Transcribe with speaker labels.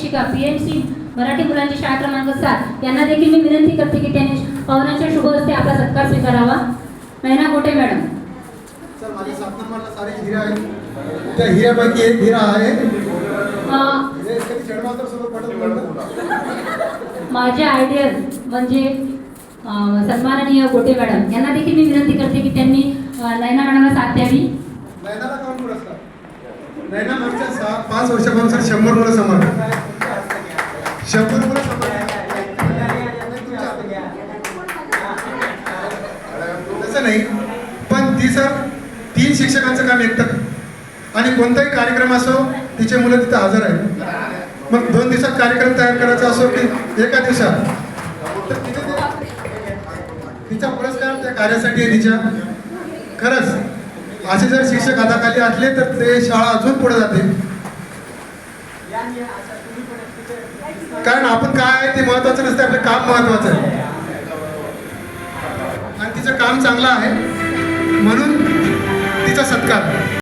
Speaker 1: शिक्षिका PMC मराठी मुलांची शाळा क्रमांक 7 यांना देखील मी विनंती करते की त्यांनी पाहुण्यांच्या शुभ हस्ते आपला सत्कार स्वीकारावा. नैना गोटे मॅडम.
Speaker 2: सर, माझ्या 7 नंबरला सारे हिरे आहेत. त्या हिऱ्यापैकी एक हिरा आहे.
Speaker 1: माझे आयडियल म्हणजे सन्माननीय गोटे मॅडम यांना देखील मी विनंती करते की त्यांनी नैना मॅडमला साथ द्यावी.
Speaker 2: नैनाला कोण पुरस्कार? नैना मागच्या 5 वर्षापासून सर 100 मुलं सांभाळतात. 100 मुलं सांभाळतात. तसं नाही, पण ती सर 3 शिक्षकांचं काम एकटं आणि कोणताही कार्यक्रम असो तिचे मुलं तिथे हजर आहेत. मग 2 दिवसात कार्यक्रम तयार करायचा असो की एका दिवसात, तर तिचा पुरस्कार त्या कार्यासाठी आहे तिच्या. खरंच असे जर शिक्षक हाताखाली असले तर ते शाळा अजून पुढे जाते. कारण आपण काय आहे ते महत्वाचं नसतं, आपलं काम महत्वाचं आहे आणि तिचं काम चांगलं आहे म्हणून तिचा सत्कार.